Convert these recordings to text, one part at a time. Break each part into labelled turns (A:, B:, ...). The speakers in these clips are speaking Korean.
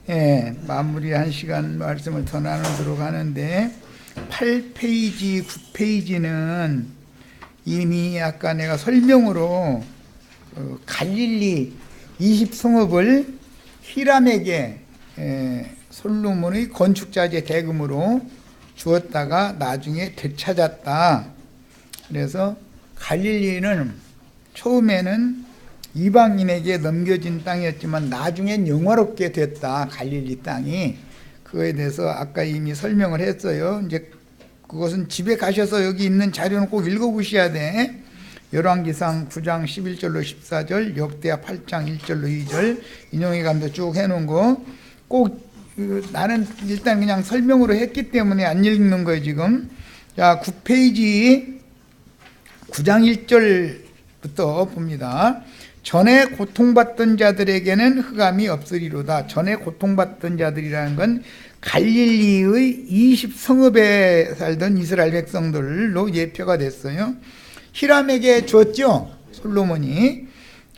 A: 예, 마무리 1시간 말씀을 더 나누도록 하는데 8페이지, 9페이지는 이미 아까 내가 설명으로 갈릴리 20성읍을 히람에게 솔로몬의 건축자재 대금으로 주었다가 나중에 되찾았다. 그래서 갈릴리는 처음에는 이방인에게 넘겨진 땅이었지만 나중엔 영화롭게 됐다. 갈릴리 땅이. 그거에 대해서 아까 이미 설명을 했어요. 이제 그것은 집에 가셔서 여기 있는 자료는 꼭 읽어보셔야 돼. 열왕기상 9장 11절로 14절, 역대하 8장 1절로 2절, 인용해 가면서 쭉 해놓은 거 꼭 나는 일단 그냥 설명으로 했기 때문에 안 읽는 거예요 지금. 자, 9페이지 9장 1절부터 봅니다. 전에 고통받던 자들에게는 흑암이 없으리로다. 전에 고통받던 자들이라는 건 갈릴리의 20성읍에 살던 이스라엘 백성들로 예표가 됐어요. 히람에게 줬죠, 솔로몬이.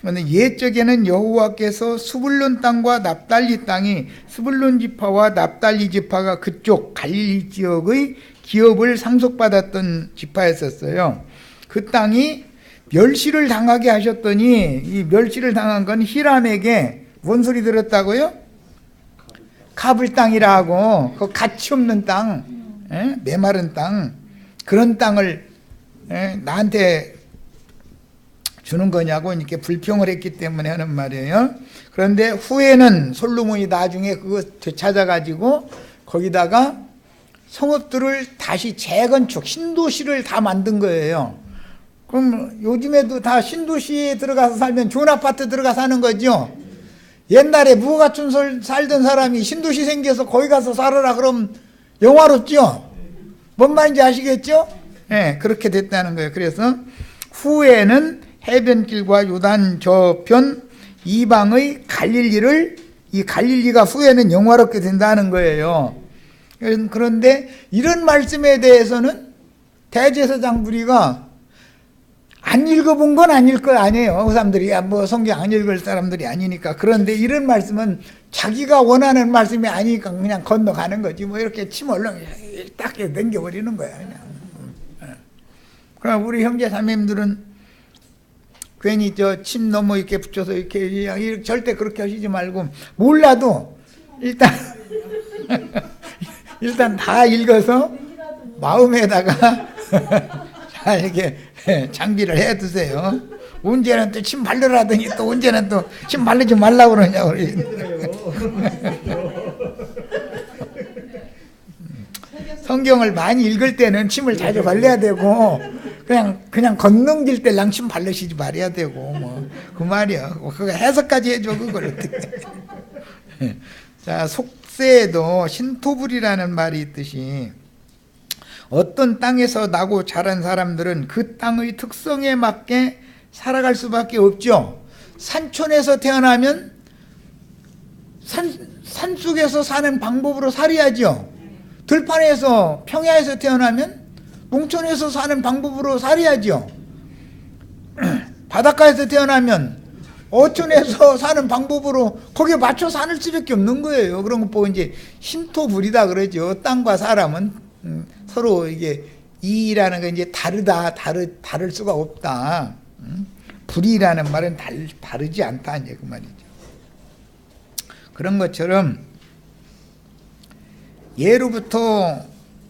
A: 그런데 옛적에는 여호와께서 스불론 땅과 납달리 땅이, 스불론 지파와 납달리 지파가 그쪽 갈릴리 지역의 기업을 상속받았던 지파였었어요. 그 땅이 멸시를 당하게 하셨더니, 이 멸시를 당한 건 히람에게 뭔 소리 들었다고요? 가불 땅이라 하고, 그 가치 없는 땅, 메마른 땅, 그런 땅을 나한테 주는 거냐고 이렇게 불평을 했기 때문에 하는 말이에요. 그런데 후에는 솔로몬이 나중에 그거 되찾아가지고 거기다가 성읍들을 다시 재건축, 신도시를 다 만든 거예요. 그럼 요즘에도 다 신도시에 들어가서 살면 좋은 아파트 들어가 사는 거죠. 옛날에 무가춘 살던 사람이 신도시 생겨서 거기 가서 살아라 그럼 영화롭죠. 뭔 말인지 아시겠죠? 네, 그렇게 됐다는 거예요. 그래서 후에는 해변길과 요단 저편 이방의 갈릴리를, 이 갈릴리가 후에는 영화롭게 된다는 거예요. 그런데 이런 말씀에 대해서는 대제사장 무리가 안 읽어본 건 아닐 거 아니에요. 그 사람들이 뭐 성경 안 읽을 사람들이 아니니까. 그런데 이런 말씀은 자기가 원하는 말씀이 아니니까 그냥 건너가는 거지. 뭐 이렇게 침 얼렁 딱 넘겨버리는 거야 그냥. 그럼 우리 형제 자매님들은 괜히 저 침 넘어 이렇게 붙여서 이렇게 절대 그렇게 하시지 말고, 몰라도 일단 일단 다 읽어서 마음에다가 잘 이렇게 장비를 해 두세요. 언제는 또 침 바르라더니 또 언제는 또 침 바르지 말라고 그러냐고. 성경을 많이 읽을 때는 침을 자주 발라야 되고, 그냥 걷는 때랑 침 바르시지 말아야 되고, 뭐 그 말이야. 그거 해석까지 해줘 그걸 어떻게. 자, 속세에도 신토불이라는 말이 있듯이 어떤 땅에서 나고 자란 사람들은 그 땅의 특성에 맞게 살아갈 수밖에 없죠. 산촌에서 태어나면 산속에서 사는 방법으로 살아야죠. 들판에서 평야에서 태어나면 농촌에서 사는 방법으로 살아야죠. 바닷가에서 태어나면 어촌에서 사는 방법으로 거기에 맞춰 사는 수밖에 없는 거예요. 그런 거 보고 이제 신토불이다 그러죠. 땅과 사람은 서로 이게 이라는 건 이제 다를 수가 없다. 불이라는 말은 다르지 않다 이제 그 말이죠. 그런 것처럼 예로부터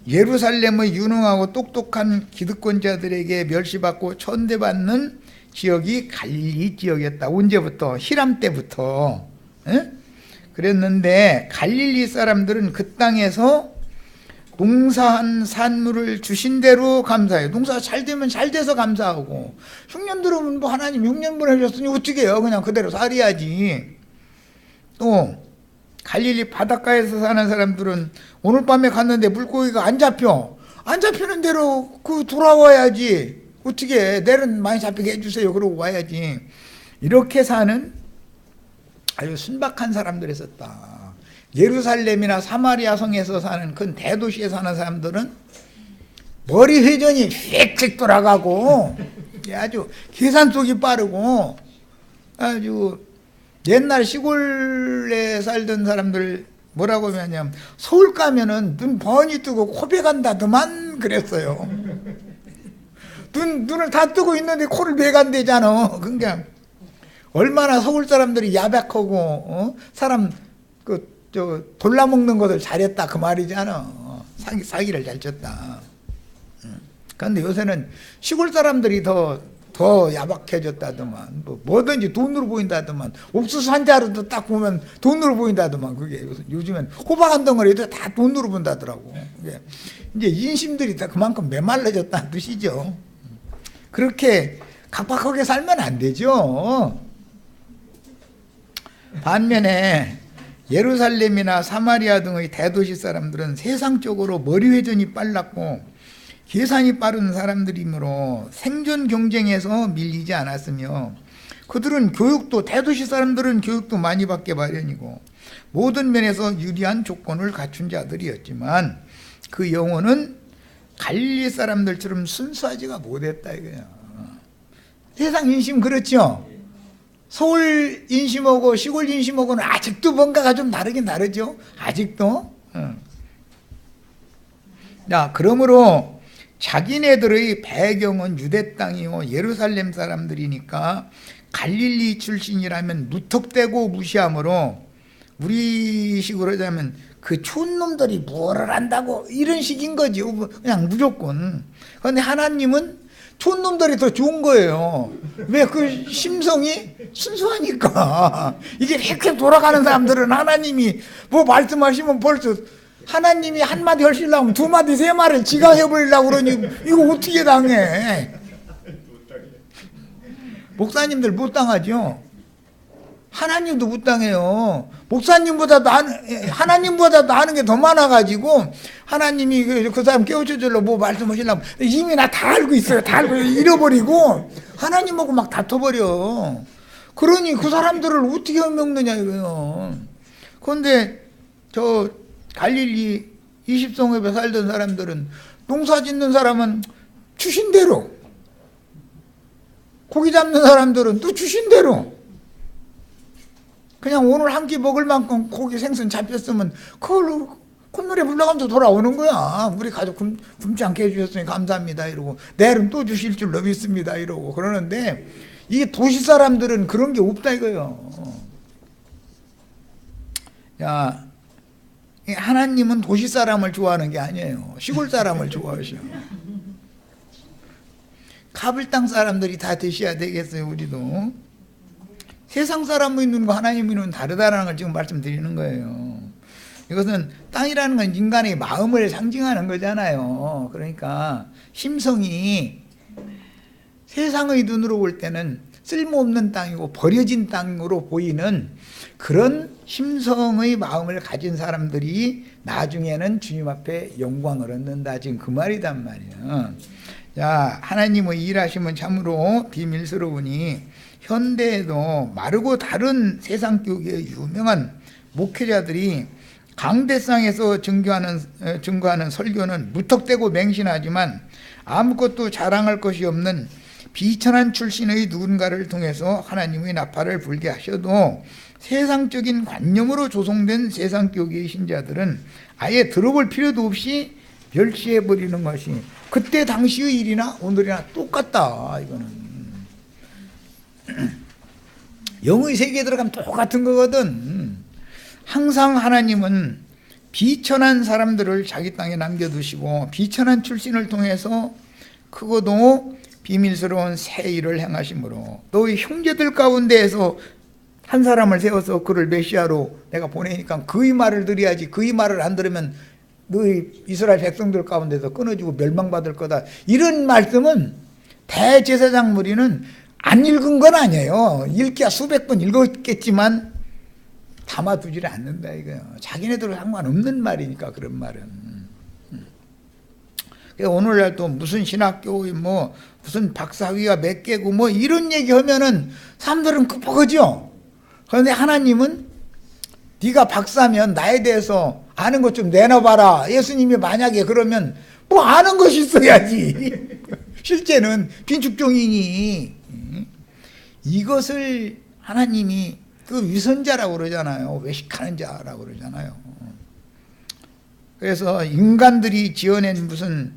A: 예루살렘의 유능하고 똑똑한 기득권자들에게 멸시받고 천대받는 지역이 갈릴리 지역이었다. 언제부터? 히람 때부터. 그랬는데 갈릴리 사람들은 그 땅에서 농사한 산물을 주신 대로 감사해요. 농사가 잘 되면 잘 돼서 감사하고, 흉년 들어오면 뭐 하나님 흉년 보내셨으니 어떻게 해요? 그냥 그대로 살아야지. 또 갈릴리 바닷가에서 사는 사람들은 오늘 밤에 갔는데 물고기가 안 잡히는 대로 돌아와야지. 어떻게 해? 내일은 많이 잡히게 해주세요. 그러고 와야지. 이렇게 사는 아주 순박한 사람들이 있었다. 예루살렘이나 사마리아 성에서 사는 큰 대도시에 사는 사람들은 머리 회전이 휙휙 돌아가고 아주 계산 속이 빠르고 아주 옛날 시골에 살던 사람들 뭐라고 하냐면 서울 가면은 눈 번이 뜨고 코배 간다더만 그랬어요. 눈을 다 뜨고 있는데 코를 배 간대잖아. 그러니까 얼마나 서울 사람들이 야박하고 사람 돌라먹는 것을 잘했다 그 말이잖아. 사기를 잘 쳤다. 그런데 요새는 시골 사람들이 더 야박해졌다더만. 뭐든지 돈으로 보인다더만. 옥수수 한 자루도 딱 보면 돈으로 보인다더만. 그게 요즘엔 호박 한 덩어리도 다 돈으로 본다더라고. 이제 인심들이 다 그만큼 메말라졌다는 뜻이죠. 그렇게 각박하게 살면 안 되죠. 반면에 예루살렘이나 사마리아 등의 대도시 사람들은 세상적으로 머리 회전이 빨랐고 계산이 빠른 사람들이므로 생존 경쟁에서 밀리지 않았으며 그들은 교육도 대도시 사람들은 교육도 많이 받게 마련이고 모든 면에서 유리한 조건을 갖춘 자들이었지만 그 영혼은 갈릴리 사람들처럼 순수하지가 못했다 이거야. 세상 인심 그렇죠? 서울 인심하고 시골 인심하고는 아직도 뭔가가 좀 다르긴 다르죠. 아직도. 자, 그러므로 자기네들의 배경은 유대 땅이요 예루살렘 사람들이니까 갈릴리 출신이라면 무턱대고 무시하므로 우리식으로 하자면 그 촌놈들이 뭐를 한다고 이런 식인 거지. 그냥 무조건. 그런데 하나님은 촌놈들이 더 좋은 거예요. 왜? 그 심성이 순수하니까. 이게 이렇게 돌아가는 사람들은 하나님이 뭐 말씀하시면 벌써 하나님이 한마디 하시려면 두 마디 세 마디를 지가 해버리려고 그러니 이거 어떻게 당해? 목사님들 못 당하죠? 하나님도 못 당해요. 목사님보다도 하나님보다도 아는 게 더 많아가지고 하나님이 그 사람 깨우쳐주려고 뭐 말씀하시려면 이미 나 다 알고 있어요. 다 알고 잃어버리고 하나님하고 막 다퉈버려. 그러니 그 사람들을 어떻게 먹느냐 이거요. 그런데 저 갈릴리 20성읍에 살던 사람들은 농사 짓는 사람은 주신 대로, 고기 잡는 사람들은 또 주신 대로 그냥 오늘 한 끼 먹을 만큼 고기 생선 잡혔으면 그걸로 콧노래 불러가면서 돌아오는 거야. 우리 가족 굶지 않게 해주셨으니 감사합니다 이러고 내일은 또 주실 줄로 믿습니다 이러고 그러는데 이게 도시 사람들은 그런 게 없다 이거예요. 야, 하나님은 도시 사람을 좋아하는 게 아니에요. 시골 사람을 좋아하셔. 가불 땅 사람들이 다 되셔야 되겠어요. 우리도 세상 사람의 눈과 하나님의 눈은 다르다는 걸 지금 말씀드리는 거예요. 이것은 땅이라는 건 인간의 마음을 상징하는 거잖아요. 그러니까 심성이 세상의 눈으로 볼 때는 쓸모없는 땅이고 버려진 땅으로 보이는 그런 심성의 마음을 가진 사람들이 나중에는 주님 앞에 영광을 얻는다. 지금 그 말이단 말이에요. 자, 하나님의 일하심은 참으로 비밀스러우니 현대에도 마르고 다른 세상 교계의 유명한 목회자들이 강대상에서 증거하는 설교는 무턱대고 맹신하지만 아무것도 자랑할 것이 없는 비천한 출신의 누군가를 통해서 하나님의 나팔을 불게 하셔도 세상적인 관념으로 조성된 세상 교계의 신자들은 아예 들어볼 필요도 없이 멸시해버리는 것이 그때 당시의 일이나 오늘이나 똑같다. 이거는 영의 세계에 들어가면 똑같은 거거든. 항상 하나님은 비천한 사람들을 자기 땅에 남겨두시고 비천한 출신을 통해서 크고도 비밀스러운 새 일을 행하심으로 너희 형제들 가운데에서 한 사람을 세워서 그를 메시아로 내가 보내니까 그의 말을 들어야지. 그의 말을 안 들으면 너희 이스라엘 백성들 가운데서 끊어지고 멸망받을 거다. 이런 말씀은 대제사장 무리는 안 읽은 건 아니에요. 읽기야 수백 번 읽었겠지만 담아두지를 않는다 이거예요. 자기네들은 상관없는 말이니까 그런 말은. 오늘날 또 무슨 신학교 뭐 무슨 박사학위가 몇 개고 뭐 이런 얘기하면은 사람들은 급하죠. 그런데 하나님은 네가 박사면 나에 대해서 아는 것 좀 내놔봐라. 예수님이 만약에 그러면 뭐 아는 것이 있어야지. 실제는 빈축종이니 이것을 하나님이 그 위선자라고 그러잖아요. 외식하는 자라고 그러잖아요. 그래서 인간들이 지어낸 무슨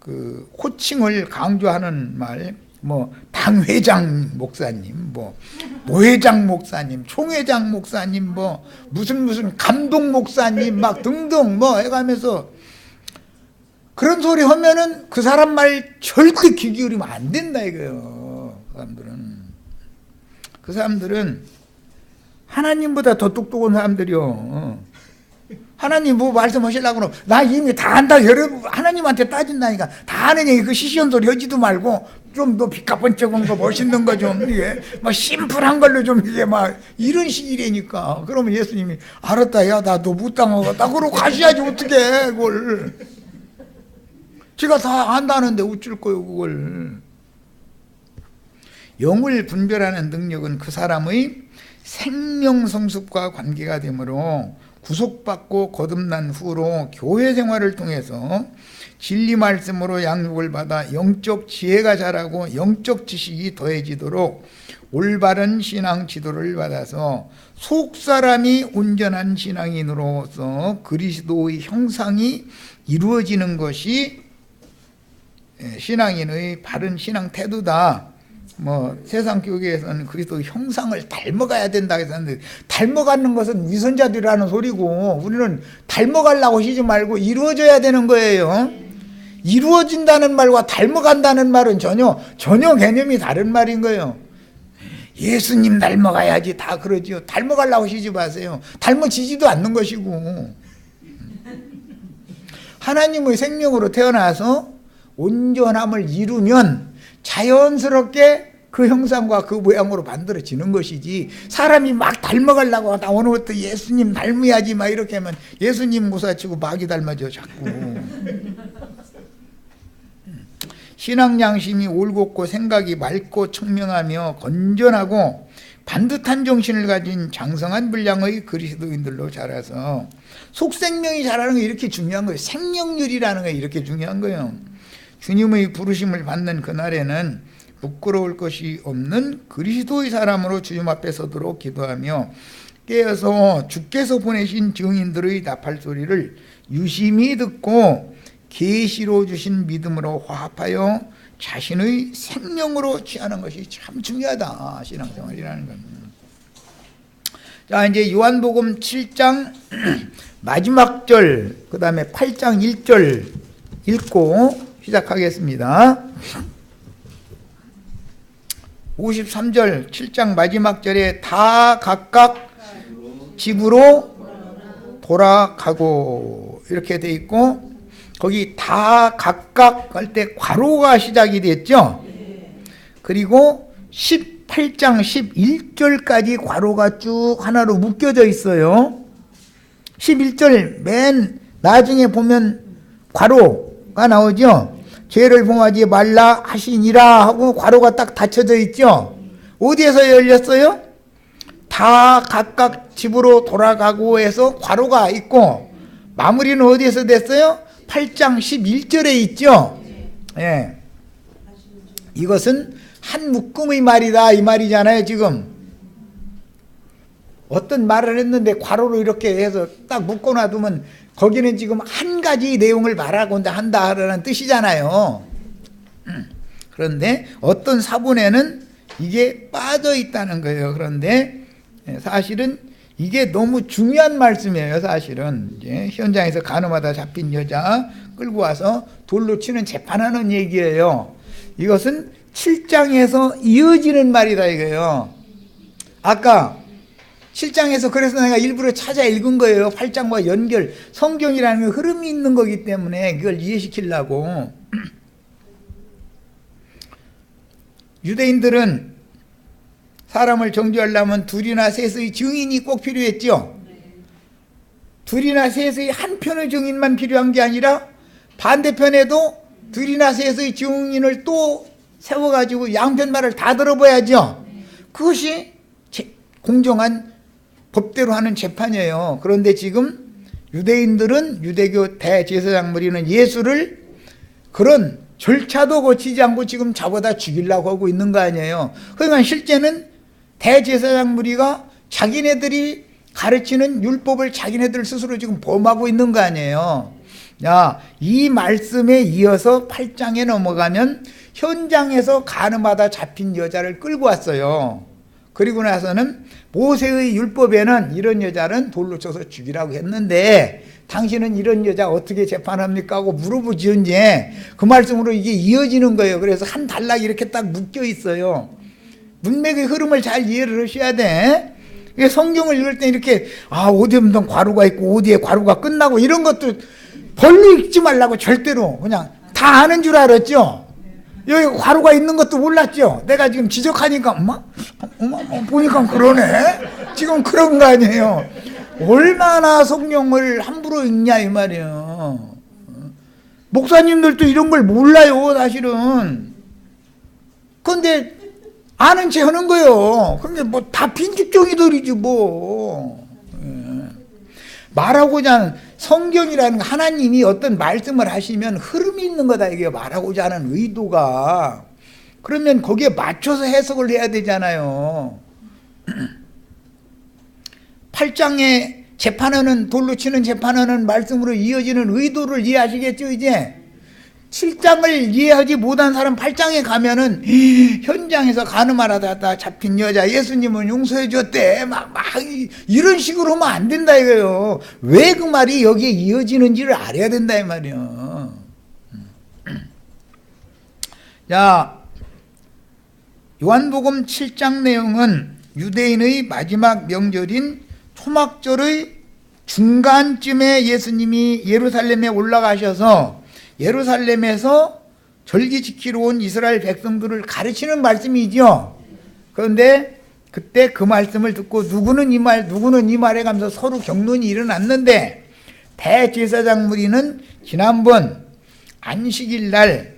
A: 그 호칭을 강조하는 말, 뭐 당회장 목사님, 뭐 모회장 목사님, 총회장 목사님, 뭐 무슨 감독 목사님 막 등등 뭐 해가면서 그런 소리 하면은 그 사람 말 절대 귀 기울이면 안 된다 이거예요. 그 사람들은 하나님보다 더 똑똑한 사람들이요. 하나님 뭐 말씀하시려고 그러면 나 이미 다 안다. 여러분 하나님한테 따진다니까. 다 아는 얘기 그 시시한 소리 하지도 말고 좀 더 비까번쩍한 거 멋있는 거 좀 이게 막 심플한 걸로 좀 이게 막 이런 식이라니까. 그러면 예수님이 알았다. 야 나 너 못 당하겠다. 그러고 가셔야지 어떻게 그걸. 제가 다 안다는데 어쩔 거예요 그걸. 영을 분별하는 능력은 그 사람의 생명성숙과 관계가 되므로 구속받고 거듭난 후로 교회 생활을 통해서 진리 말씀으로 양육을 받아 영적 지혜가 자라고 영적 지식이 더해지도록 올바른 신앙 지도를 받아서 속사람이 온전한 신앙인으로서 그리스도의 형상이 이루어지는 것이 신앙인의 바른 신앙 태도다. 뭐 세상 교계에서는 그리스도 형상을 닮아가야 된다 했었는데 닮아가는 것은 위선자들이라는 소리고 우리는 닮아가려고 하지 말고 이루어져야 되는 거예요. 이루어진다는 말과 닮아간다는 말은 전혀 개념이 다른 말인 거예요. 예수님 닮아가야지 다 그러지요. 닮아가려고 하지 마세요. 닮아지지도 않는 것이고 하나님의 생명으로 태어나서 온전함을 이루면 자연스럽게 그 형상과 그 모양으로 만들어지는 것이지 사람이 막 닮아가려고 하다 오늘부터 예수님 닮아야지 막 이렇게 하면 예수님 무사치고 마귀 닮아져 자꾸. 신앙 양심이 올곧고 생각이 맑고 청명하며 건전하고 반듯한 정신을 가진 장성한 분량의 그리스도인들로 자라서 속생명이 자라는 게 이렇게 중요한 거예요. 생명률이라는 게 이렇게 중요한 거예요. 주님의 부르심을 받는 그날에는 부끄러울 것이 없는 그리스도의 사람으로 주님 앞에 서도록 기도하며 깨어서 주께서 보내신 증인들의 나팔 소리를 유심히 듣고 계시로 주신 믿음으로 화합하여 자신의 생명으로 취하는 것이 참 중요하다. 신앙생활이라는 건. 자, 이제 요한복음 7장 마지막 절, 그 다음에 8장 1절 읽고 시작하겠습니다. 53절 7장 마지막 절에 다 각각 집으로 돌아가고 이렇게 돼 있고 거기 다 각각 할 때 괄호가 시작이 됐죠. 그리고 18장 11절까지 괄호가 쭉 하나로 묶여져 있어요. 11절 맨 나중에 보면 괄호가 나오죠. 죄를 범하지 말라 하시니라 하고 괄호가 딱 닫혀져 있죠. 어디에서 열렸어요? 다 각각 집으로 돌아가고 해서 괄호가 있고 마무리는 어디에서 됐어요? 8장 11절에 있죠. 예. 이것은 한 묶음의 말이다 이 말이잖아요. 지금 어떤 말을 했는데 괄호로 이렇게 해서 딱 묶어놔두면 거기는 지금 한 가지 내용을 말하고 한다라는 뜻이잖아요. 그런데 어떤 사본에는 이게 빠져 있다는 거예요. 그런데 사실은 이게 너무 중요한 말씀이에요. 사실은 이제 현장에서 간호마다 잡힌 여자 끌고 와서 돌로 치는 재판하는 얘기예요. 이것은 7장에서 이어지는 말이다 이거예요. 아까 7장에서 그래서 내가 일부러 찾아 읽은 거예요. 8장과 연결. 성경이라는 게 흐름이 있는 거기 때문에 그걸 이해시키려고. 유대인들은 사람을 정죄하려면 둘이나 셋의 증인이 꼭 필요했죠. 둘이나 셋의 한 편의 증인만 필요한 게 아니라 반대편에도 둘이나 셋의 증인을 또 세워가지고 양편 말을 다 들어봐야죠. 그것이 공정한 법대로 하는 재판이에요. 그런데 지금 유대인들은 유대교 대제사장 무리는 예수를 그런 절차도 거치지 않고 지금 잡아다 죽이려고 하고 있는 거 아니에요. 그러니까 실제는 대제사장 무리가 자기네들이 가르치는 율법을 자기네들 스스로 지금 범하고 있는 거 아니에요. 야, 이 말씀에 이어서 8장에 넘어가면 현장에서 가늠하다 잡힌 여자를 끌고 왔어요. 그리고 나서는 모세의 율법에는 이런 여자는 돌로 쳐서 죽이라고 했는데 당신은 이런 여자 어떻게 재판합니까? 하고 물어보지언지 그 말씀으로 이게 이어지는 거예요. 그래서 한 단락이 이렇게 딱 묶여 있어요. 문맥의 흐름을 잘 이해를 하셔야 돼. 성경을 읽을 때 이렇게 어디에 괄호가 있고 어디에 괄호가 끝나고 이런 것도 벌로 읽지 말라고 절대로 그냥 다 아는 줄 알았죠. 여기 괄호가 있는 것도 몰랐죠. 내가 지금 지적하니까 엄마 보니까 그러네. 지금 그런 거 아니에요. 얼마나 성경을 함부로 읽냐 이 말이에요. 목사님들도 이런 걸 몰라요 사실은. 그런데 아는 체 하는 거예요. 근데 뭐 다 빈집종이들이지 뭐. 말하고자 하는 성경이라는 하나님이 어떤 말씀을 하시면 흐름이 있는 거다 이게 말하고자 하는 의도가. 그러면 거기에 맞춰서 해석을 해야 되잖아요. 8장에 재판하는 돌로 치는 재판하는 말씀으로 이어지는 의도를 이해하시겠죠 이제. 7장을 이해하지 못한 사람 8장에 가면은 현장에서 가늠하다 잡힌 여자 예수님은 용서해 줬대 막 이런 식으로 하면 안 된다 이거예요. 왜 그 말이 여기에 이어지는지를 알아야 된다 이 말이에요. 자, 요한복음 7장 내용은 유대인의 마지막 명절인 초막절의 중간쯤에 예수님이 예루살렘에 올라가셔서 예루살렘에서 절기 지키러 온 이스라엘 백성들을 가르치는 말씀이죠. 그런데 그때 그 말씀을 듣고 누구는 이 말에 가면서 서로 격론이 일어났는데 대제사장 무리는 지난번 안식일 날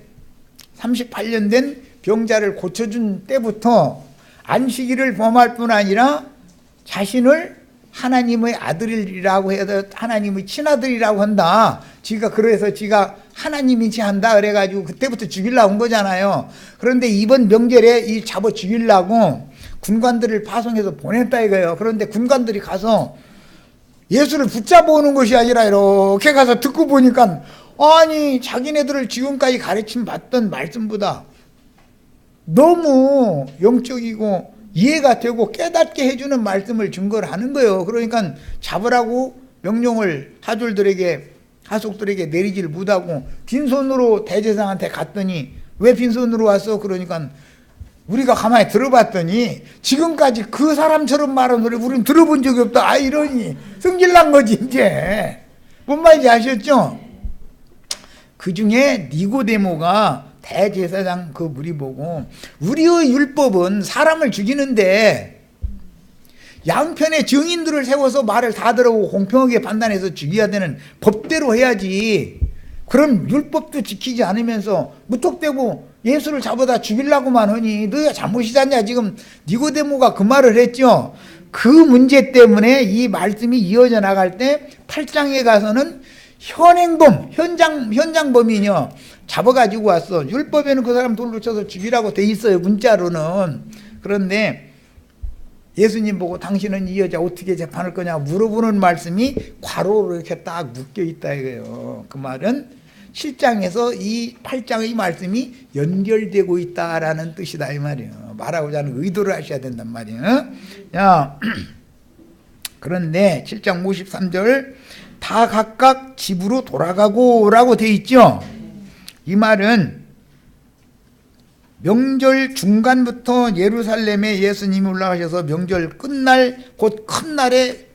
A: 38년 된 병자를 고쳐준 때부터 안식일을 범할 뿐 아니라 자신을 하나님의 아들이라고 해서 하나님의 친아들이라고 한다. 그래서 지가 하나님이지 한다. 그래가지고 그때부터 죽이려고 온 거잖아요. 그런데 이번 명절에 이 잡아 죽이려고 군관들을 파송해서 보냈다 이거예요. 그런데 군관들이 가서 예수를 붙잡아 오는 것이 아니라 이렇게 가서 듣고 보니까 아니 자기네들을 지금까지 가르침 받던 말씀보다 너무 영적이고 이해가 되고 깨닫게 해주는 말씀을 증거를 하는 거예요. 그러니까 잡으라고 명령을 하족들에게 내리지를 못하고 빈손으로 대제사장한테 갔더니 왜 빈손으로 왔어? 그러니까 우리가 가만히 들어봤더니 지금까지 그 사람처럼 말하는 소리 우리는 들어본 적이 없다. 이러니 승질난 거지 이제. 뭔 말인지 아셨죠? 그 중에 니고데모가 대제사장 그 무리 보고 우리의 율법은 사람을 죽이는데 양편의 증인들을 세워서 말을 다 들어보고 공평하게 판단해서 죽여야 되는 법대로 해야지. 그런 율법도 지키지 않으면서 무턱대고 예수를 잡아다 죽이려고만 하니 너희가 잘못이지 않냐. 지금 니고데모가 그 말을 했죠. 그 문제 때문에 이 말씀이 이어져 나갈 때 8장에 가서는 현장범이요. 잡아가지고 왔어. 율법에는 그 사람 돌로 쳐서 죽이라고 돼 있어요. 문자로는. 그런데 예수님 보고 당신은 이 여자 어떻게 재판할 거냐 물어보는 말씀이 괄호로 이렇게 딱 묶여 있다 이거예요. 그 말은 7장에서 이 8장의 말씀이 연결되고 있다라는 뜻이다 이 말이에요. 말하고자 하는 의도를 하셔야 된단 말이에요. 야, 그런데 7장 53절 다 각각 집으로 돌아가고 라고 돼 있죠. 이 말은 명절 중간부터 예루살렘에 예수님이 올라가셔서 명절 끝날 곧 큰 날에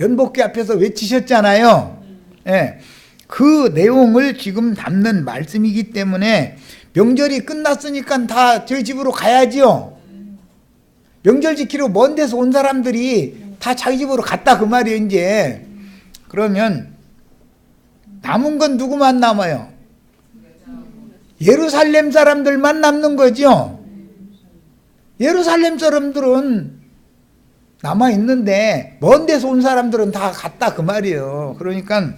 A: 연복궤 앞에서 외치셨잖아요. 예, 그 내용을 지금 담는 말씀이기 때문에 명절이 끝났으니까 다 저희 집으로 가야지요. 명절 지키러 먼 데서 온 사람들이 다 자기 집으로 갔다 그 말이에요. 이제 그러면 남은 건 누구만 남아요? 예루살렘 사람들만 남는 거죠. 예루살렘 사람들은 남아있는데 먼 데서 온 사람들은 다 갔다 그 말이에요. 그러니까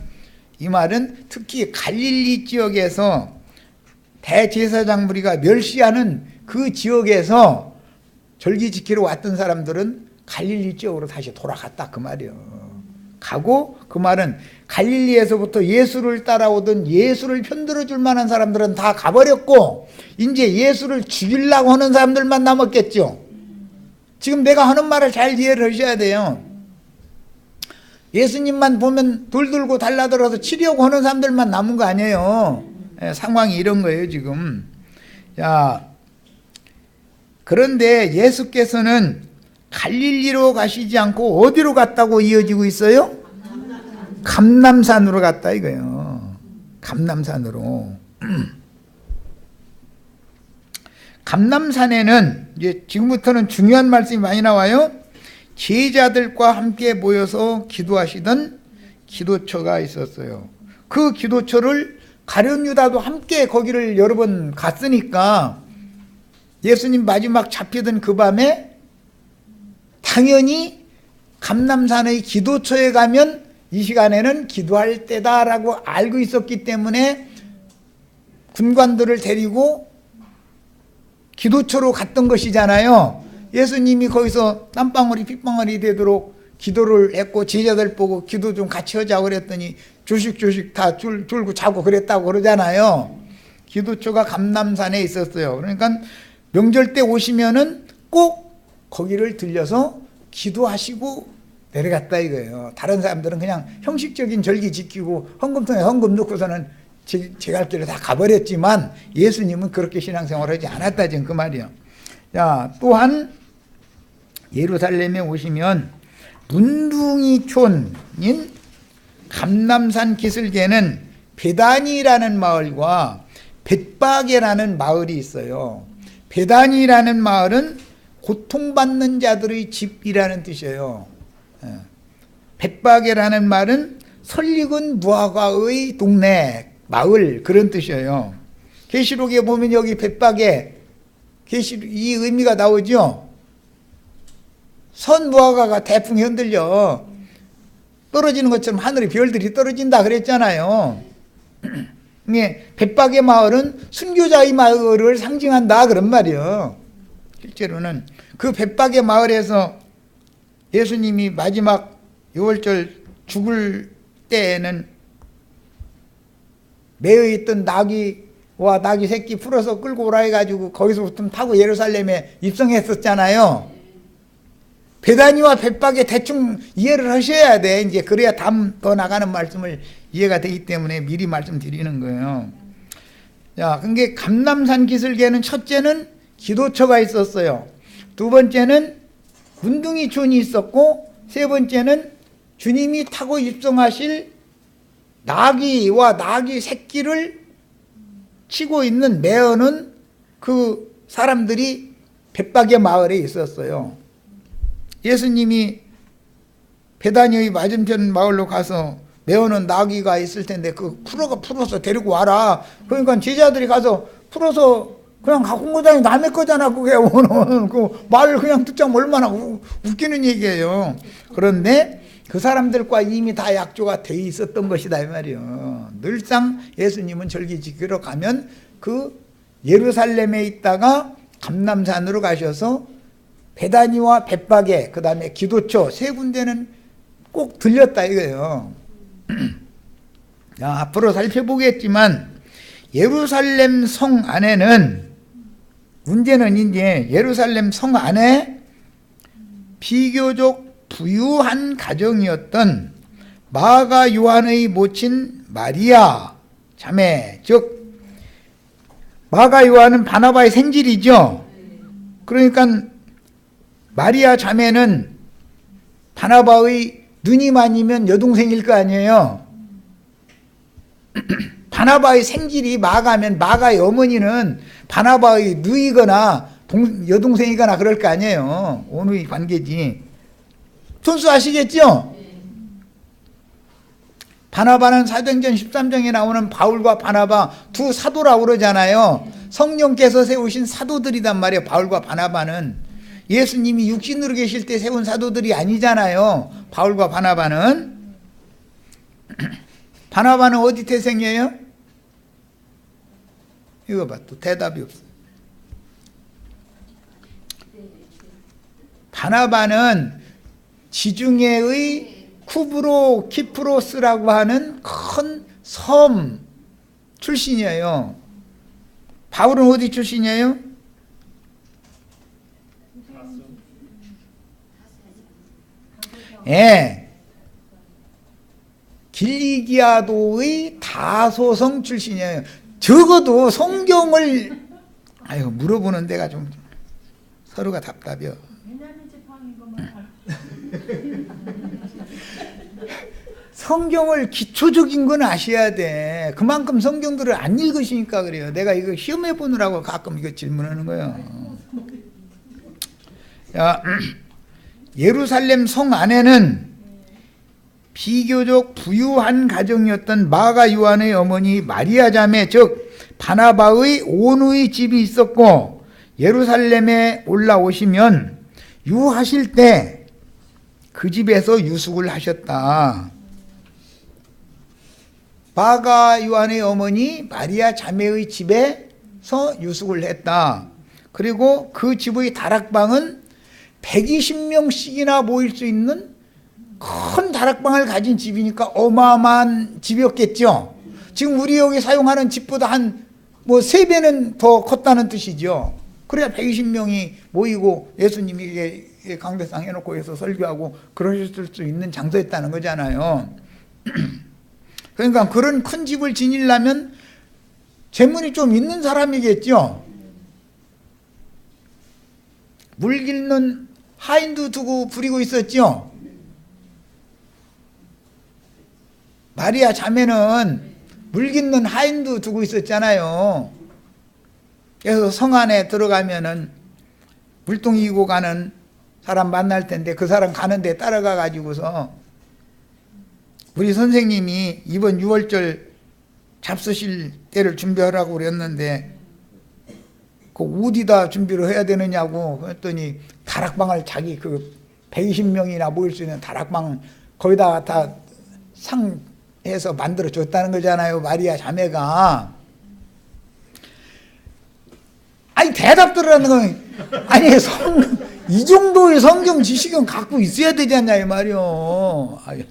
A: 이 말은 특히 갈릴리 지역에서 대제사장 무리가 멸시하는 그 지역에서 절기 지키러 왔던 사람들은 갈릴리 지역으로 다시 돌아갔다 그 말이요. 가고 그 말은 갈릴리에서부터 예수를 따라오던 예수를 편들어 줄 만한 사람들은 다 가버렸고 이제 예수를 죽이려고 하는 사람들만 남았겠죠. 지금 내가 하는 말을 잘 이해를 하셔야 돼요. 예수님만 보면 돌 들고 달라들어서 치려고 하는 사람들만 남은 거 아니에요. 상황이 이런 거예요 지금. 자, 그런데 예수께서는 갈릴리로 가시지 않고 어디로 갔다고 이어지고 있어요? 감람산으로 갔다 이거예요. 감람산으로. 감람산에는 이제 지금부터는 중요한 말씀이 많이 나와요. 제자들과 함께 모여서 기도하시던 기도처가 있었어요. 그 기도처를 가룟 유다도 함께 거기를 여러 번 갔으니까 예수님 마지막 잡히던 그 밤에 당연히 감람산의 기도처에 가면 이 시간에는 기도할 때다라고 알고 있었기 때문에 군관들을 데리고 기도처로 갔던 것이잖아요. 예수님이 거기서 땀방울이 핏방울이 되도록 기도를 했고 제자들 보고 기도 좀 같이 하자고 그랬더니 조식조식 다 줄고 자고 그랬다고 그러잖아요. 기도처가 감람산에 있었어요. 그러니까 명절 때 오시면은 꼭 거기를 들려서 기도하시고 내려갔다 이거예요. 다른 사람들은 그냥 형식적인 절기 지키고 헌금통에 헌금 넣고서는 제 갈 길을 다 가버렸지만 예수님은 그렇게 신앙생활을 하지 않았다 지금 그 말이에요. 자, 또한 예루살렘에 오시면 문둥이촌인 감람산 기슭에는 베다니라는 마을과 벳바게라는 마을이 있어요. 베다니라는 마을은 고통받는 자들의 집이라는 뜻이에요. 벳바게라는 말은 설익은 무화과의 동네, 마을 그런 뜻이에요. 계시록에 보면 여기 벳바게 이 의미가 나오죠. 선 무화과가 대풍에 흔들려 떨어지는 것처럼 하늘에 별들이 떨어진다 그랬잖아요. 벳바게 마을은 순교자의 마을을 상징한다 그런 말이에요. 실제로는 그 벳바게 마을에서 예수님이 마지막 6월절 죽을 때에는 매여 있던 나귀와 나귀 새끼 풀어서 끌고 오라 해가지고 거기서부터 타고 예루살렘에 입성했었잖아요. 베다니와 벳바게 대충 이해를 하셔야 돼. 이제 그래야 다음 더 나가는 말씀을 이해가 되기 때문에 미리 말씀드리는 거예요. 자, 그게 감람산 기슭에는 첫째는 기도처가 있었어요. 두 번째는 문둥이촌이 있었고 세 번째는 주님이 타고 입성하실 나귀와 나귀 새끼를 치고 있는 매어는 그 사람들이 벳바게 마을에 있었어요. 예수님이 베다니의 맞은편 마을로 가서 매어는 나귀가 있을 텐데 그 풀어서 데리고 와라. 그러니까 제자들이 가서 풀어서 그냥 갖고 온 거잖아요. 남의 거잖아 그게. 그 말을 그냥 듣자면 얼마나 웃기는 얘기예요. 그런데 그 사람들과 이미 다 약조가 돼 있었던 것이다 이 말이에요. 늘상 예수님은 절기 지키러 가면 그 예루살렘에 있다가 감람산으로 가셔서 베다니와 벳바게 그 다음에 기도처 세 군데는 꼭 들렸다 이거예요. 자, 앞으로 살펴보겠지만 예루살렘 성 안에는 문제는 이제 예루살렘 성 안에 비교적 부유한 가정이었던 마가 요한의 모친 마리아 자매, 즉 마가 요한은 바나바의 생질이죠. 그러니까 마리아 자매는 바나바의 누님 아니면 여동생일 거 아니에요. 바나바의 생질이 마가면 마가의 어머니는 바나바의 누이거나 여동생이거나 그럴 거 아니에요. 온누이 관계지. 손수 아시겠죠? 바나바는 사도행전 13장에 나오는 바울과 바나바 두 사도라고 그러잖아요. 성령께서 세우신 사도들이단 말이에요. 바울과 바나바는 예수님이 육신으로 계실 때 세운 사도들이 아니잖아요. 바울과 바나바는. 바나바는 어디 태생이에요? 이거 봐, 또 대답이 없어. 바나바는 지중해의 쿠브로 키프로스라고 하는 큰 섬 출신이에요. 바울은 어디 출신이에요? 예. 길리기아도의 다소성 출신이에요. 적어도 성경을 물어보는 데가 좀 서로가 답답해요. 성경을 기초적인 건 아셔야 돼. 그만큼 성경들을 안 읽으시니까 그래요. 내가 이거 시험해 보느라고 가끔 이거 질문하는 거예요. 자, 예루살렘 성 안에는 비교적 부유한 가정이었던 마가 요한의 어머니 마리아 자매 즉 바나바의 온누이 집이 있었고, 예루살렘에 올라오시면 유하실 때 그 집에서 유숙을 하셨다. 마가 요한의 어머니 마리아 자매의 집에서 유숙을 했다. 그리고 그 집의 다락방은 120명씩이나 모일 수 있는 큰 다락방을 가진 집이니까 어마어마한 집이었겠죠. 지금 우리 여기 사용하는 집보다 한 3배는 더 컸다는 뜻이죠. 그래야 120명이 모이고 예수님이 강대상 해놓고 해서 설교하고 그러실 수 있는 장소였다는 거잖아요. 그러니까 그런 큰 집을 지니려면 재물이 좀 있는 사람이겠죠. 물길는 하인도 두고 부리고 있었죠. 마리아 자매는 물깃는 하인도 두고 있었잖아요. 그래서 성 안에 들어가면은 물동이 이고 가는 사람 만날 텐데 그 사람 가는 데 따라가 가지고서 우리 선생님이 이번 6월절 잡수실 때를 준비하라고 그랬는데 그 어디다 준비를 해야 되느냐고 그랬더니 다락방을 자기 그 120명이나 모일 수 있는 다락방 거기다가 다 상해서 만들어 줬다는 거잖아요. 마리아 자매가. 아니 대답 들으라는 건 아니 이 정도의 성경 지식은 갖고 있어야 되지 않냐 이 말이요. 아유,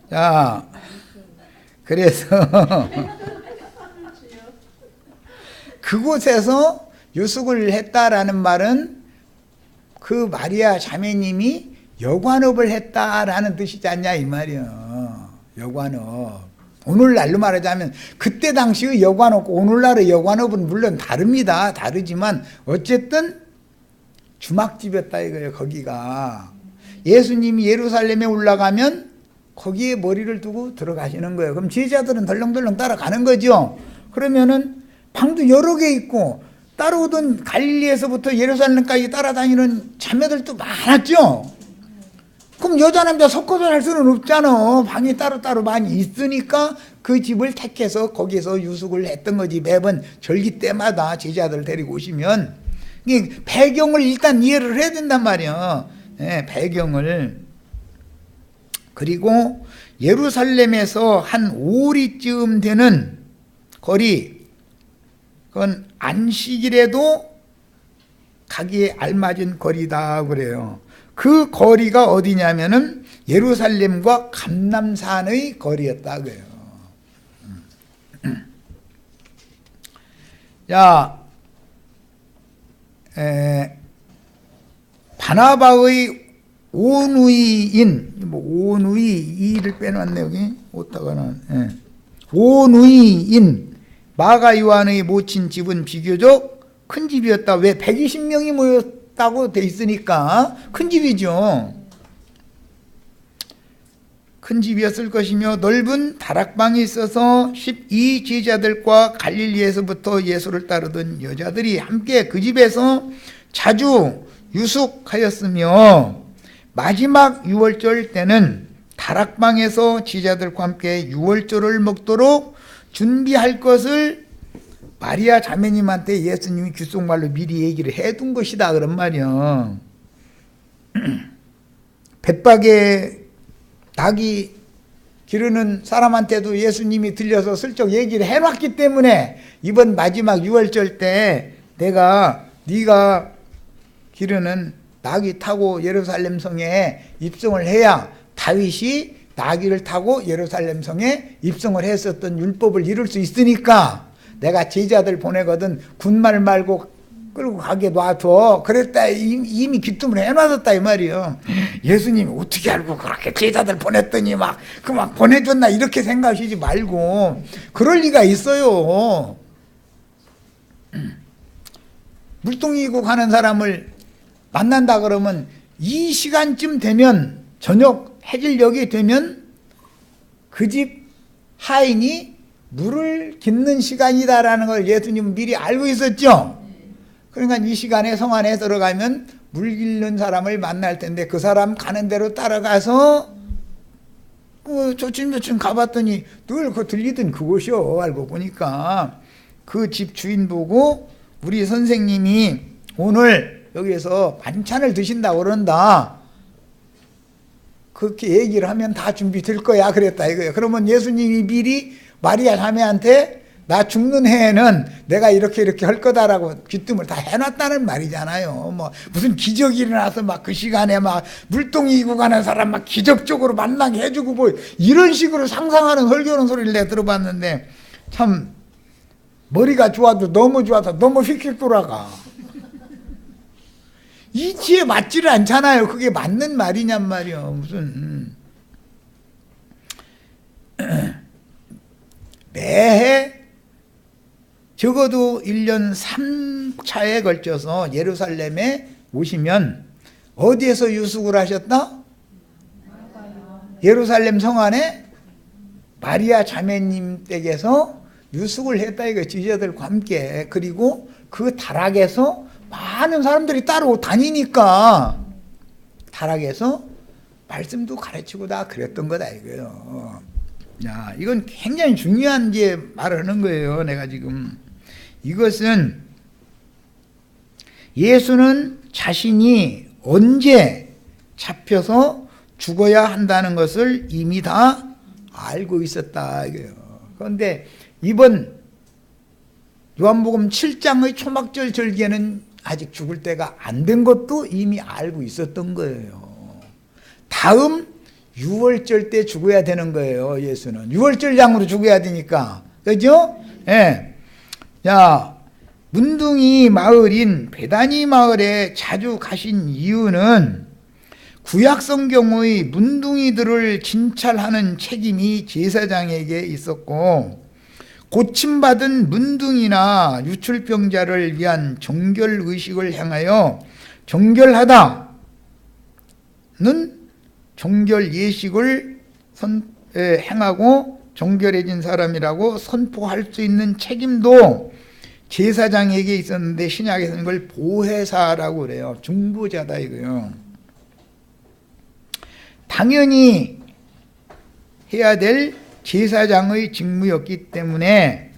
A: 자, 그래서 그곳에서 유숙을 했다라는 말은 그 마리아 자매님이 여관업을 했다라는 뜻이지 않냐 이 말이에요. 여관업. 오늘날로 말하자면 그때 당시의 여관업과 오늘날의 여관업은 물론 다릅니다. 다르지만 어쨌든 주막집이었다 이거예요. 거기가 예수님이 예루살렘에 올라가면 거기에 머리를 두고 들어가시는 거예요. 그럼 제자들은 덜렁덜렁 따라가는 거죠. 그러면은 방도 여러 개 있고 따라오던 갈릴리에서부터 예루살렘까지 따라다니는 자매들도 많았죠. 그럼 여자 남자 섞어서 할 수는 없잖아. 방이 따로따로 많이 있으니까 그 집을 택해서 거기서 유숙을 했던 거지. 매번 절기 때마다 제자들 데리고 오시면 배경을 일단 이해를 해야 된단 말이야. 네, 배경을. 그리고 예루살렘에서 한 5리쯤 되는 거리, 그건 안식일에도 가기에 알맞은 거리다 그래요. 그 거리가 어디냐면은 예루살렘과 감람산의 거리였다 그래요. 자, 바나바의 온누이인, 온누이를 빼놨네 여기 오다가는. 온누이인 마가 요한의 모친 집은 비교적 큰 집이었다. 왜? 120명이 모였다고 돼 있으니까 큰 집이죠. 큰 집이었을 것이며 넓은 다락방이 있어서 12 제자들과 갈릴리에서부터 예수를 따르던 여자들이 함께 그 집에서 자주 유숙하였으며 마지막 유월절 때는 다락방에서 제자들과 함께 유월절을 먹도록 준비할 것을 마리아 자매님한테 예수님이 귓속말로 미리 얘기를 해둔 것이다 그런 말이야. 벳박에 닭이 기르는 사람한테도 예수님이 들려서 슬쩍 얘기를 해놨기 때문에 이번 마지막 유월절 때 내가 네가 기르는 나귀 타고 예루살렘 성에 입성을 해야 다윗이 나귀를 타고 예루살렘 성에 입성을 했었던 율법을 이룰 수 있으니까 내가 제자들 보내거든 군말 말고 끌고 가게 놔둬. 그랬다. 이미 기tum을 해놔뒀다 이 말이요. 예수님이 어떻게 알고 그렇게 제자들 보냈더니 막 보내줬나 이렇게 생각하시지 말고 그럴 리가 있어요. 물동이고 가는 사람을 만난다 그러면 이 시간쯤 되면 저녁 해질녘이 되면 그 집 하인이 물을 깃는 시간이다라는 걸 예수님은 미리 알고 있었죠. 그러니까 이 시간에 성 안에 들어가면 물 깃는 사람을 만날 텐데 그 사람 가는 대로 따라가서 조금 가봤더니 늘 그 들리던 그곳이요. 알고 보니까 그 집 주인 보고 우리 선생님이 오늘 여기에서 반찬을 드신다고 그런다. 그렇게 얘기를 하면 다 준비될 거야 그랬다 이거예요. 그러면 예수님이 미리 마리아 자매한테 나 죽는 해에는 내가 이렇게 할 거다라고 귀뜸을 다 해놨다는 말이잖아요. 뭐 무슨 기적이 일어나서 막 그 시간에 막 물동이 이고 가는 사람 막 기적적으로 만나게 해주고 뭐 이런 식으로 상상하는 설교는 소리를 내가 들어봤는데 참 머리가 좋아도 너무 좋아서 너무 휙휙 돌아가. 이치에 맞지를 않잖아요. 그게 맞는 말이냔 말이요. 무슨 매해 적어도 1년 3차에 걸쳐서 예루살렘에 오시면 어디에서 유숙을 하셨다? 예루살렘 성 안에 마리아 자매님 댁에서 유숙을 했다 이거 지자들과 함께. 그리고 그 다락에서 많은 사람들이 따로 다니니까 다락에서 말씀도 가르치고 다 그랬던 거다 이거예요. 야, 이건 굉장히 중요한 이제 말을 하는 거예요. 내가 지금 이것은 예수는 자신이 언제 잡혀서 죽어야 한다는 것을 이미 다 알고 있었다 이거예요. 그런데 이번 요한복음 7장의 초막절 절기에는 아직 죽을 때가 안 된 것도 이미 알고 있었던 거예요. 다음 유월절 때 죽어야 되는 거예요. 예수는 유월절장으로 죽어야 되니까, 그죠? 예. 자, 문둥이 마을인 베다니 마을에 자주 가신 이유는 구약 성경의 문둥이들을 진찰하는 책임이 제사장에게 있었고, 고침받은 문둥이나 유출병자를 위한 정결 의식을 향하여 정결하다는 정결 예식을 행하고 정결해진 사람이라고 선포할 수 있는 책임도 제사장에게 있었는데 신약에서는 이걸 보혜사라고 그래요. 중보자다 이거요. 당연히 해야 될 제사장의 직무였기 때문에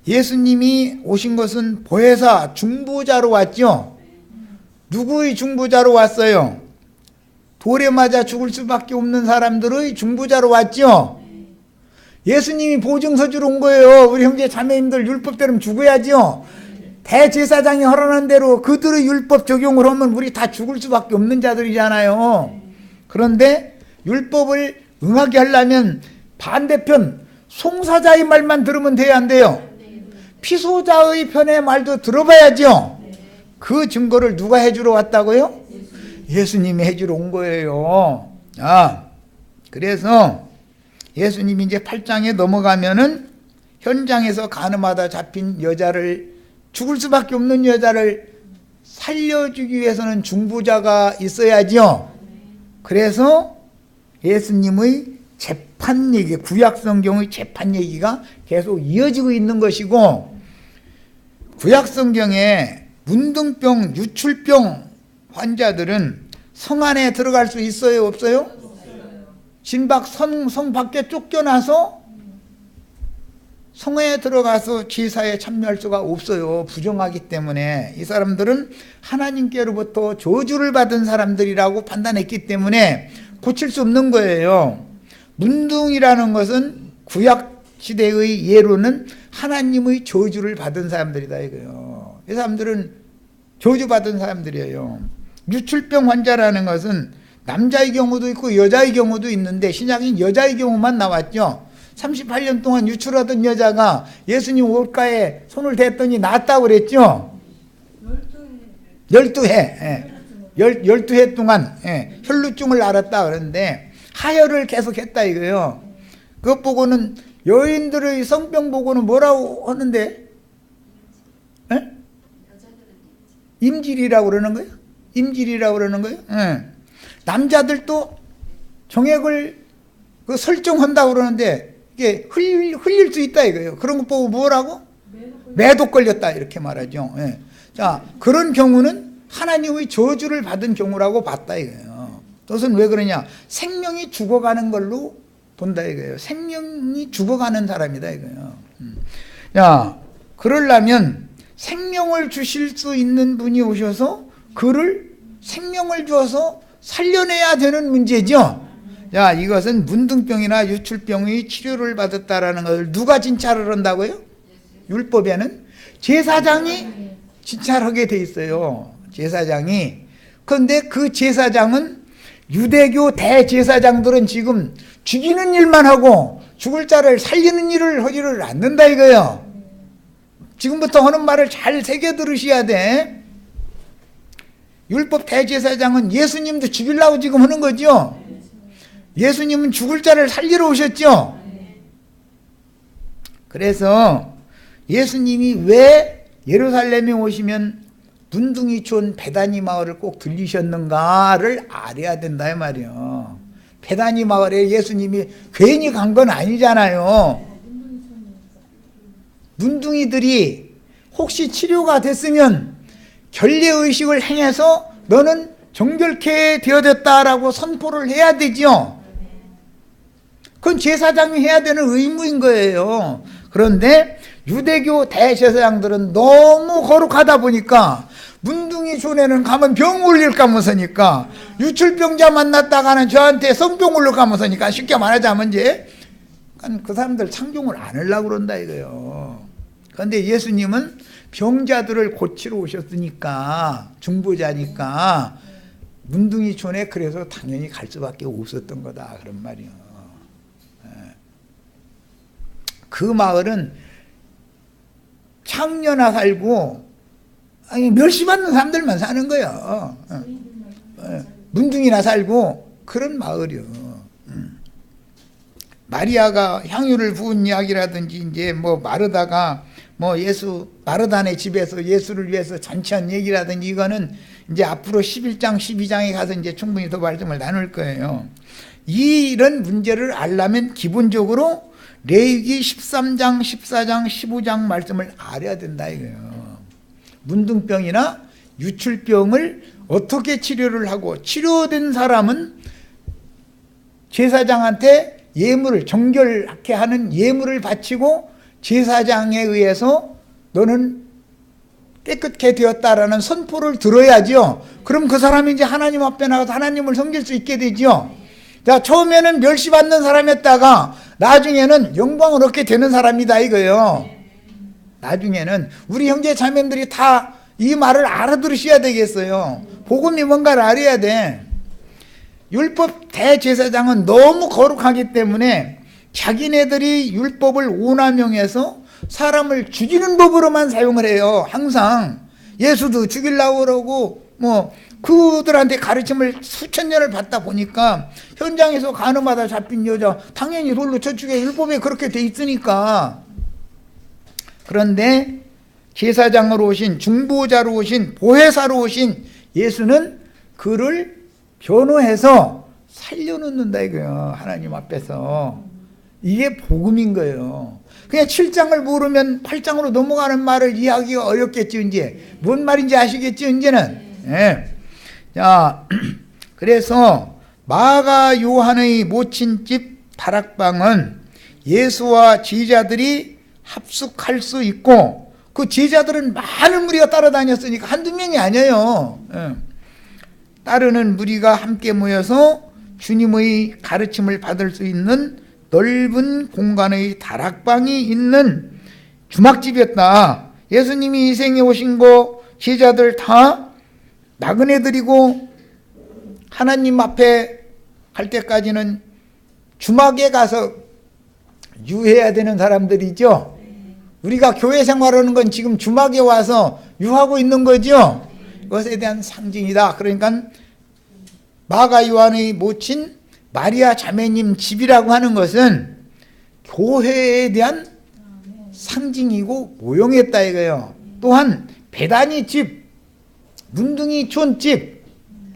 A: 예수님이 오신 것은 보혜사, 중보자로 왔죠. 누구의 중보자로 왔어요? 돌에 맞아 죽을 수밖에 없는 사람들의 중보자로 왔죠. 예수님이 보증서 주러 온 거예요. 우리 형제 자매님들 율법대로 죽어야죠. 대제사장이 허락한 대로 그들의 율법 적용을 하면 우리 다 죽을 수밖에 없는 자들이잖아요. 그런데 율법을 응하게 하려면 반대편 송사자의 말만 들으면 돼야 안 돼요? 피소자의 편의 말도 들어봐야죠. 그 증거를 누가 해주러 왔다고요? 예수님이 해주러 온 거예요. 그래서 예수님이 이제 8장에 넘어가면은 현장에서 간음하다 잡힌 여자를, 죽을 수밖에 없는 여자를 살려주기 위해서는 중보자가 있어야죠. 그래서 예수님의 재판 얘기, 구약 성경의 재판 얘기가 계속 이어지고 있는 것이고, 구약 성경에 문둥병, 유출병 환자들은 성 안에 들어갈 수 있어요, 없어요? 진박 성 밖에 쫓겨나서 성에 들어가서 제사에 참여할 수가 없어요. 부정하기 때문에. 이 사람들은 하나님께로부터 저주를 받은 사람들이라고 판단했기 때문에 고칠 수 없는 거예요. 문둥이라는 것은 구약 시대의 예로는 하나님의 저주를 받은 사람들이다 이거요. 이 사람들은 저주받은 사람들이에요. 유출병 환자라는 것은 남자의 경우도 있고 여자의 경우도 있는데 신약인 여자의 경우만 나왔죠. 38년 동안 유출하던 여자가 예수님 옷가에 손을 댔더니 낫다고 그랬죠. 12해. 12해 동안 혈루증을 앓았다 그러는데 하혈을 계속 했다 이거예요. 그것 보고는 여인들의 성병 보고는 뭐라고 하는데? 임질이라고 그러는 거예요? 임질이라고 그러는 거예요? 남자들도 정액을 설정한다고 그러는데 이게 흘릴 수 있다 이거예요. 그런 거 보고 뭐라고? 매독 걸렸다 이렇게 말하죠. 자, 그런 경우는 하나님의 저주를 받은 경우라고 봤다 이거예요. 그것은 왜 그러냐? 생명이 죽어가는 걸로 본다 이거예요. 생명이 죽어가는 사람이다 이거예요. 야, 그러려면 생명을 주실 수 있는 분이 오셔서 그를 생명을 주어서 살려내야 되는 문제죠. 자, 이것은 문둥병이나 유출병의 치료를 받았다라는 것을 누가 진찰을 한다고요? 율법에는 제사장이 진찰하게 돼 있어요. 제사장이. 그런데 그 제사장은 유대교 대제사장들은 지금 죽이는 일만 하고 죽을 자를 살리는 일을 하지를 않는다 이거예요. 지금부터 하는 말을 잘 새겨 들으셔야 돼. 율법 대제사장은 예수님도 죽이려고 지금 하는 거죠. 예수님은 죽을 자를 살리러 오셨죠. 그래서 예수님이 왜 예루살렘에 오시면 문둥이촌 베다니 마을을 꼭 들리셨는가를 알아야 된다 이 말이에요. 베다니 마을에 예수님이 괜히 간 건 아니잖아요. 문둥이들이 혹시 치료가 됐으면 결례의식을 행해서 너는 정결케 되어졌다라고 선포를 해야 되죠. 그건 제사장이 해야 되는 의무인 거예요. 그런데 유대교 대제사장들은 너무 거룩하다 보니까 문둥이 촌에는 가면 병 올릴까 무서니까 유출병자 만났다가는 저한테 성병 올릴까 무서니까 쉽게 말하자면 이제 그 사람들 창종을 안 하려고 그런다 이거예요. 그런데 예수님은 병자들을 고치러 오셨으니까 중보자니까 문둥이 촌에 그래서 당연히 갈 수밖에 없었던 거다 그런 말이에요. 그 마을은 창녀나 살고 멸시받는 사람들만 사는 거예요. 문둥이나 살고 그런 마을이요. 마리아가 향유를 부은 이야기라든지 이제 뭐 마르다가 뭐 예수 마르다네 집에서 예수를 위해서 잔치한 얘기라든지 이거는 이제 앞으로 11장 12장에 가서 이제 충분히 더 말씀을 나눌 거예요. 이런 문제를 알려면 기본적으로 레위기 13장, 14장, 15장 말씀을 알아야 된다 이거예요. 문둥병이나 유출병을 어떻게 치료를 하고 치료된 사람은 제사장한테 예물을 정결하게 하는 예물을 바치고 제사장에 의해서 너는 깨끗게 되었다라는 선포를 들어야죠. 그럼 그 사람이 이제 하나님 앞에 나가서 하나님을 섬길 수 있게 되죠. 자, 처음에는 멸시받는 사람이었다가 나중에는 영광을 얻게 되는 사람이다 이거예요. 나중에는 우리 형제 자매들이 다 이 말을 알아들으셔야 되겠어요. 복음이 뭔가를 알아야 돼. 율법 대제사장은 너무 거룩하기 때문에 자기네들이 율법을 오남용해서 사람을 죽이는 법으로만 사용을 해요. 항상 예수도 죽이려고 그러고 뭐 그들한테 가르침을 수천 년을 받다 보니까 현장에서 간음하다 잡힌 여자 당연히 돌로 쳐 죽여 율법에 그렇게 돼 있으니까. 그런데 제사장으로 오신 중보자로 오신 보혜사로 오신 예수는 그를 변호해서 살려놓는다 이거예요. 하나님 앞에서. 이게 복음인 거예요. 그냥 7장을 모르면 8장으로 넘어가는 말을 이해하기가 어렵겠죠. 이제 뭔 말인지 아시겠죠. 이제는. 예. 자, 그래서 마가 요한의 모친집 다락방은 예수와 제자들이 합숙할 수 있고 그 제자들은 많은 무리가 따라다녔으니까 한두 명이 아니에요. 예. 따르는 무리가 함께 모여서 주님의 가르침을 받을 수 있는 넓은 공간의 다락방이 있는 주막집이었다. 예수님이 이 생에 오신 거 제자들 다 나그네 드리고 하나님 앞에 갈 때까지는 주막에 가서 유해야 되는 사람들이죠. 우리가 교회 생활하는 건 지금 주막에 와서 유하고 있는 거죠. 이것에 대한 상징이다. 그러니까 마가 요한의 모친 마리아 자매님 집이라고 하는 것은 교회에 대한 상징이고 모형이었다 이거예요. 또한 베다니 집, 문둥이 촌집,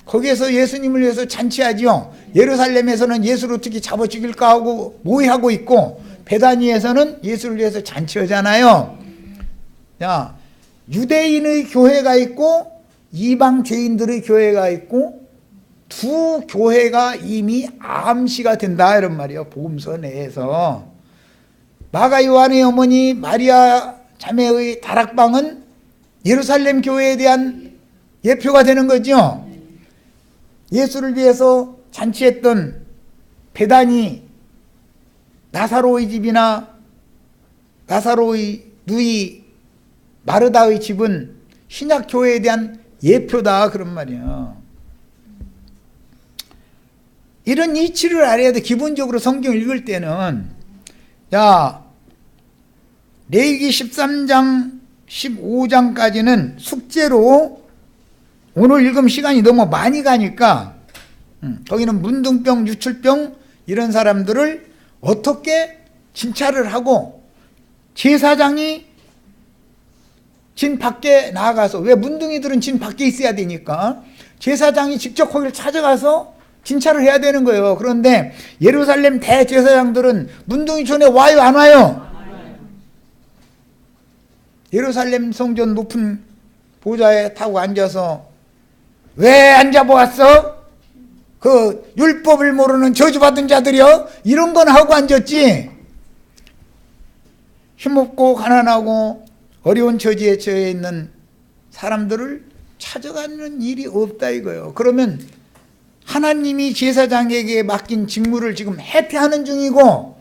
A: 거기에서 예수님을 위해서 잔치하지요. 예루살렘에서는 예수를 어떻게 잡아 죽일까 하고 모의하고 있고, 베다니에서는 예수를 위해서 잔치하잖아요. 자, 유대인의 교회가 있고 이방 죄인들의 교회가 있고 두 교회가 이미 암시가 된다 이런 말이에요. 복음서 내에서. 마가 요한의 어머니 마리아 자매의 다락방은 예루살렘 교회에 대한 예표가 되는 거죠. 예수를 위해서 잔치했던 베다니 나사로의 집이나 나사로의 누이 마르다의 집은 신약 교회에 대한 예표다 그런 말이에요. 이런 이치를 알아야 돼. 기본적으로 성경을 읽을 때는 자, 레위기 13장 15장까지는 숙제로 오늘 읽으면 시간이 너무 많이 가니까 거기는 문둥병, 유출병 이런 사람들을 어떻게 진찰을 하고 제사장이 진 밖에 나가서, 왜 문둥이들은 진 밖에 있어야 되니까 제사장이 직접 거기를 찾아가서 진찰을 해야 되는 거예요. 그런데 예루살렘 대제사장들은 문둥이촌에 와요 안 와요? 예루살렘 성전 높은 보좌에 타고 앉아서 왜 앉아보았어? 그 율법을 모르는 저주받은 자들이요? 이런 건 하고 앉았지. 힘없고 가난하고 어려운 처지에 처해 있는 사람들을 찾아가는 일이 없다 이거예요. 그러면 하나님이 제사장에게 맡긴 직무를 지금 해태하는 중이고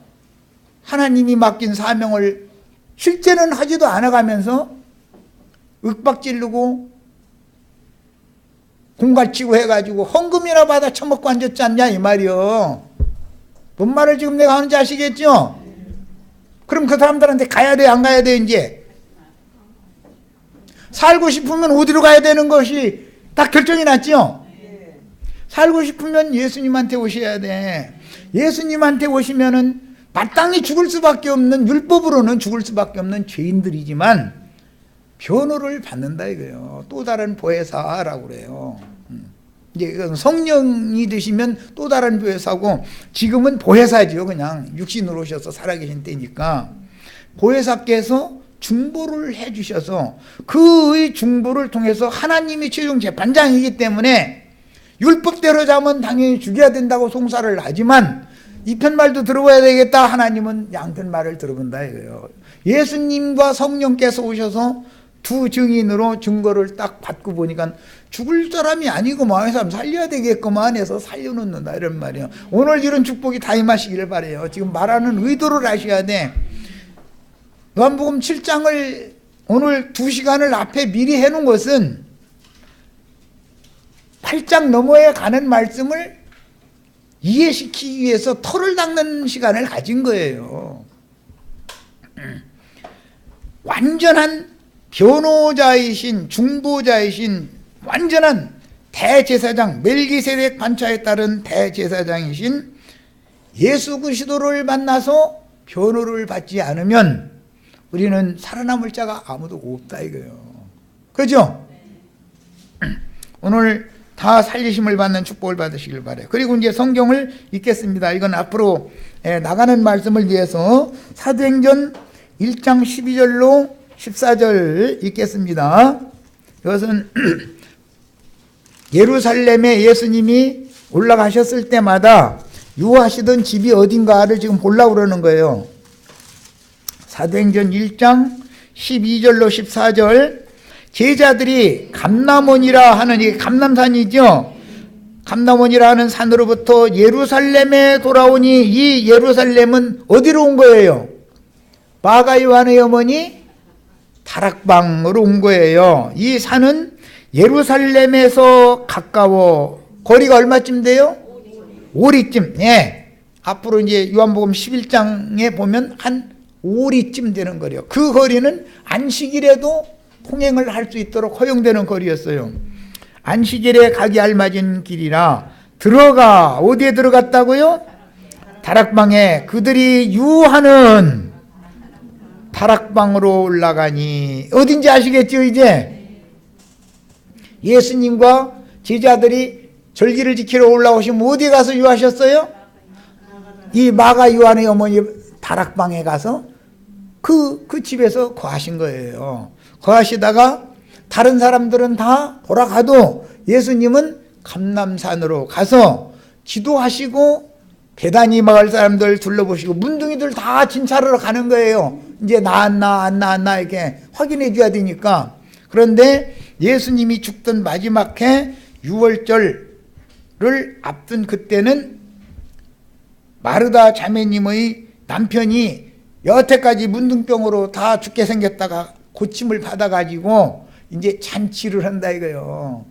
A: 하나님이 맡긴 사명을 실제는 하지도 않아가면서 윽박지르고 공갈치고 해가지고 헌금이나 받아 처먹고 앉았지 않냐 이 말이요. 뭔 말을 지금 내가 하는지 아시겠죠? 그럼 그 사람들한테 가야 돼 안 가야 돼? 이제 살고 싶으면 어디로 가야 되는 것이 딱 결정이 났죠? 살고 싶으면 예수님한테 오셔야 돼. 예수님한테 오시면은 마땅히 죽을 수밖에 없는, 율법으로는 죽을 수밖에 없는 죄인들이지만 변호를 받는다 이거예요. 또 다른 보혜사라고 그래요. 이제 이건 성령이 되시면 또 다른 보혜사고, 지금은 보혜사죠. 그냥 육신으로 오셔서 살아계신 때니까 보혜사께서 중보를 해주셔서 그의 중보를 통해서 하나님이 최종 재판장이기 때문에 율법대로 자면 당연히 죽여야 된다고 송사를 하지만 이 편 말도 들어봐야 되겠다. 하나님은 양편 말을 들어본다 이거예요. 예수님과 성령께서 오셔서 두 증인으로 증거를 딱 받고 보니까 죽을 사람이 아니고 이 사람 살려야 되겠구만 해서 살려놓는다 이런 말이에요. 오늘 이런 축복이 다 임하시기를 바라요. 지금 말하는 의도를 아셔야 돼. 요한복음 7장을 오늘 2시간을 앞에 미리 해놓은 것은 8장 너머에 가는 말씀을 이해시키기 위해서 털을 닦는 시간을 가진 거예요. 완전한 변호자이신, 중보자이신 완전한 대제사장, 멜기세덱 반차에 따른 대제사장이신 예수 그리스도를 만나서 변호를 받지 않으면 우리는 살아남을 자가 아무도 없다 이거예요. 그죠? 오늘 다 살리심을 받는 축복을 받으시길 바라요. 그리고 이제 성경을 읽겠습니다. 이건 앞으로 나가는 말씀을 위해서 사도행전 1장 12절로 14절 읽겠습니다. 이것은 예루살렘에 예수님이 올라가셨을 때마다 유하시던 집이 어딘가를 지금 보려고 그러는 거예요. 사도행전 1장 12절로 14절, 제자들이 감람원이라 하는, 이 감람산이죠. 감람원이라는 산으로부터 예루살렘에 돌아오니 이 예루살렘은 어디로 온 거예요? 마가 요한의 어머니 다락방으로 온 거예요. 이 산은 예루살렘에서 가까워 거리가 얼마쯤 돼요? 오리쯤. 예. 앞으로 이제 요한복음 11장에 보면 한 오리쯤 되는 거리요. 그 거리는 안식일에도 통행을 할 수 있도록 허용되는 거리였어요. 안식일에 가기 알맞은 길이라 들어가. 어디에 들어갔다고요? 다락방에. 그들이 유하는 다락방으로 올라가니 어딘지 아시겠죠? 이제 예수님과 제자들이 절기를 지키러 올라오시면 어디 가서 유하셨어요? 이 마가 요한의 어머니 다락방에 가서 그 집에서 거하신 거예요. 거하시다가 다른 사람들은 다 돌아가도 예수님은 감람산으로 가서 기도하시고 베다니 마을 사람들 둘러보시고 문둥이들 다 진찰하러 가는 거예요. 이제 나았나 안 나았나 이렇게 확인해 줘야 되니까. 그런데 예수님이 죽던 마지막 해 6월절을 앞둔 그때는 마르다 자매님의 남편이 여태까지 문둥병으로 다 죽게 생겼다가 고침을 받아가지고 이제 잔치를 한다 이거요.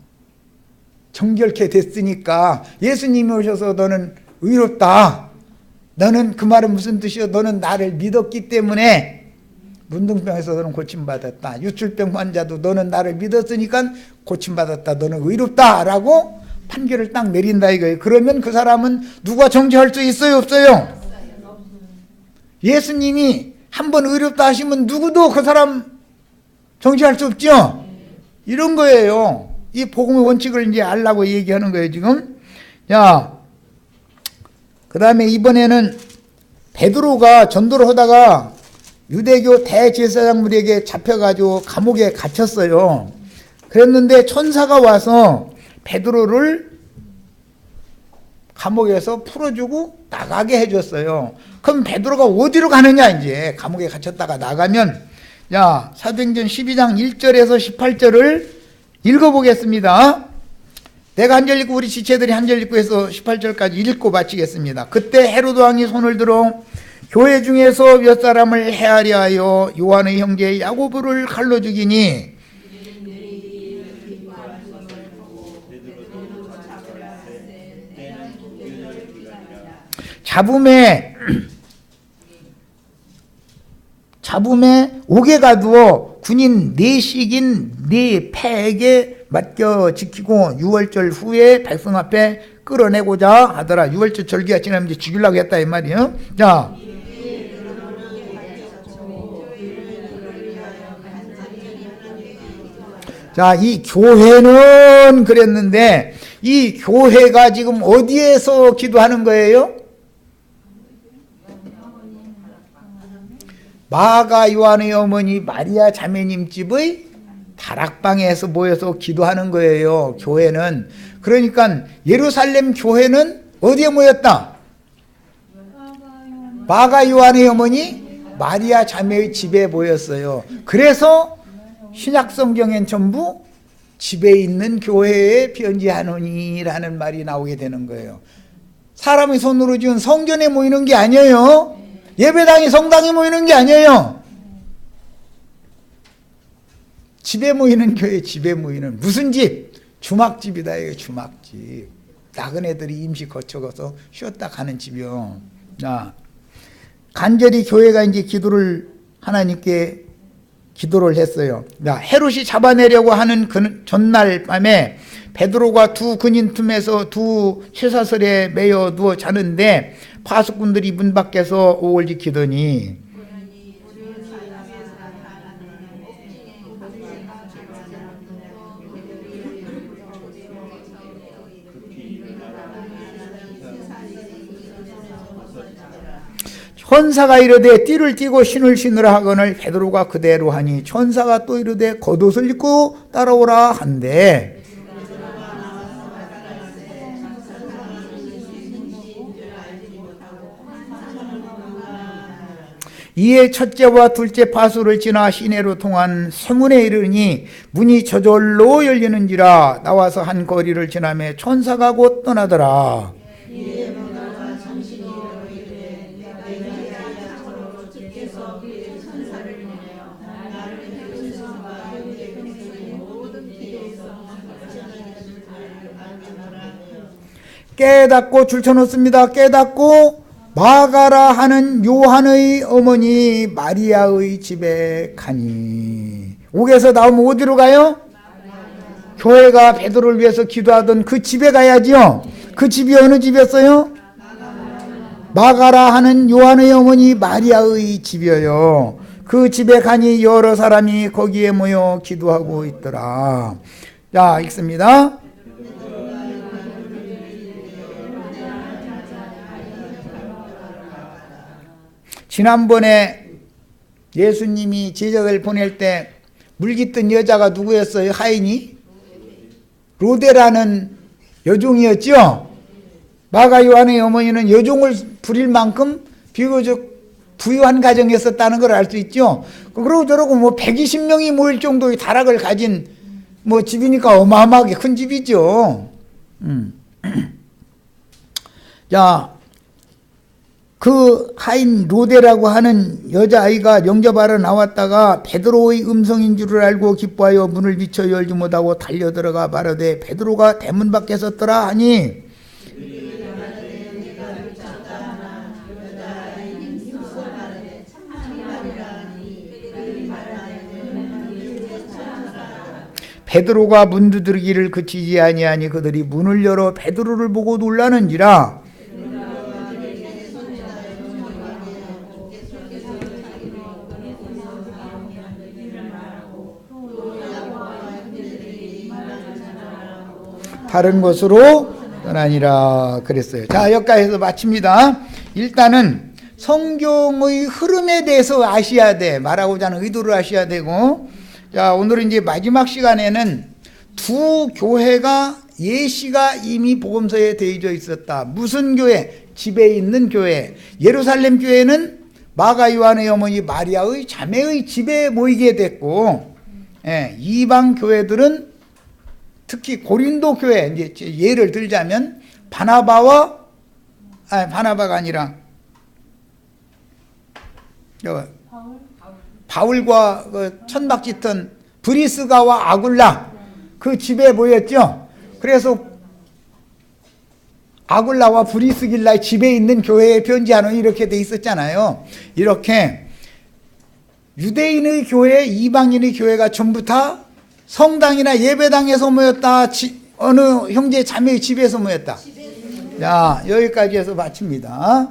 A: 정결케 됐으니까 예수님이 오셔서 너는 의롭다. 너는 그 말은 무슨 뜻이요? 너는 나를 믿었기 때문에 문둥병에서 너는 고침받았다. 유출병 환자도 너는 나를 믿었으니까 고침받았다. 너는 의롭다. 라고 판결을 딱 내린다 이거예요. 그러면 그 사람은 누가 정죄할 수 있어요? 없어요? 예수님이 한번 의롭다 하시면 누구도 그 사람 정죄할 수 없죠? 이런 거예요. 이 복음의 원칙을 이제 알라고 얘기하는 거예요, 지금. 자, 그 다음에 이번에는 베드로가 전도를 하다가 유대교 대제사장들에게 잡혀가지고 감옥에 갇혔어요. 그랬는데 천사가 와서 베드로를 감옥에서 풀어주고 나가게 해줬어요. 그럼 베드로가 어디로 가느냐 이제 감옥에 갇혔다가 나가면 자 사도행전 12장 1절에서 18절을 읽어보겠습니다. 내가 한 절 읽고 우리 지체들이 한 절 읽고 해서 18절까지 읽고 마치겠습니다. 그때 헤로드 왕이 손을 들어 교회 중에서 몇 사람을 해하려 하여 요한의 형제 야고보를 칼로 죽이니 잡음에 옥에 가두어 군인 넷씩인 네 패에게 맡겨 지키고 6월절 후에 백성 앞에 끌어내고자 하더라. 6월절 절기가 지나면 이제 죽이려고 했다 이 말이에요. 자, 이 교회는 그랬는데 이 교회가 지금 어디에서 기도하는 거예요? 마가 요한의 어머니 마리아 자매님 집의 다락방에서 모여서 기도하는 거예요. 교회는. 그러니까 예루살렘 교회는 어디에 모였다? 마가 요한의 어머니 마리아 자매의 집에 모였어요. 그래서 신약성경엔 전부 집에 있는 교회에 편지하노니라는 말이 나오게 되는 거예요. 사람이 손으로 지은 성전에 모이는 게 아니에요. 예배당이 성당에 모이는 게 아니에요. 집에 모이는 교회, 집에 모이는 무슨 집? 주막집이다. 이거 주막집. 나그네들이 임시 거쳐가서 쉬었다 가는 집이요. 자, 간절히 교회가 이제 기도를 하나님께 기도를 했어요. 자, 헤롯이 잡아내려고 하는 그 전날 밤에 베드로가 두 근인 틈에서 두 쇠사슬에 매여 누워 자는데 파수꾼들이 문 밖에서 오월 지키더니 천사가 이르되 띠를 띠고 신을 신으라 하거늘 베드로가 그대로 하니 천사가 또 이르되 겉옷을 입고 따라오라 한대. 이에 첫째와 둘째 파수를 지나 시내로 통한 성문에 이르니 문이 저절로 열리는지라. 나와서 한 거리를 지나매 천사가 곧 떠나더라. 깨닫고 줄쳐놓습니다. 깨닫고 마가라 하는 요한의 어머니 마리아의 집에 가니. 옥에서 나오면 어디로 가요? 교회가 베드로를 위해서 기도하던 그 집에 가야지요. 그 집이 어느 집이었어요? 마가라 하는 요한의 어머니 마리아의 집이에요. 그 집에 가니 여러 사람이 거기에 모여 기도하고 있더라. 자, 읽습니다. 지난번에 예수님이 제자들 보낼 때 물깃든 여자가 누구였어요? 하인이? 로데라는 여종이었죠? 마가 요한의 어머니는 여종을 부릴 만큼 비교적 부유한 가정이었었다는 걸 알 수 있죠? 그러고 저러고 뭐 120명이 모일 정도의 다락을 가진 뭐 집이니까 어마어마하게 큰 집이죠. 자, 그 하인 로데라고 하는 여자아이가 영접하러 나왔다가 베드로의 음성인 줄을 알고 기뻐하여 문을 미쳐 열지 못하고 달려들어가 말하되 베드로가 대문 밖에 섰더라 하니 베드로가 문 두드리기를 그치지 아니하니 그들이 문을 열어 베드로를 보고 놀라는지라. 다른 곳으로 떠나니라 그랬어요. 자, 여기까지 마칩니다. 일단은 성경의 흐름에 대해서 아셔야 돼. 말하고자 하는 의도를 아셔야 되고, 자, 오늘은 이제 마지막 시간에는 두 교회가 예시가 이미 복음서에 되어져 있었다. 무슨 교회? 집에 있는 교회. 예루살렘 교회는 마가 요한의 어머니 마리아의 자매의 집에 모이게 됐고, 이방 교회들은 특히 고린도 교회, 이제 예를 들자면 바나바가 아니라 바울과 그 천막 짙은 브리스가와 아굴라 그 집에 모였죠. 그래서 아굴라와 브리스길라의 집에 있는 교회에 편지하는 이렇게 돼 있었잖아요. 이렇게 유대인의 교회, 이방인의 교회가 전부 다 성당이나 예배당에서 모였다. 어느 형제 자매의 집에서 모였다. 자, 여기까지 해서 마칩니다.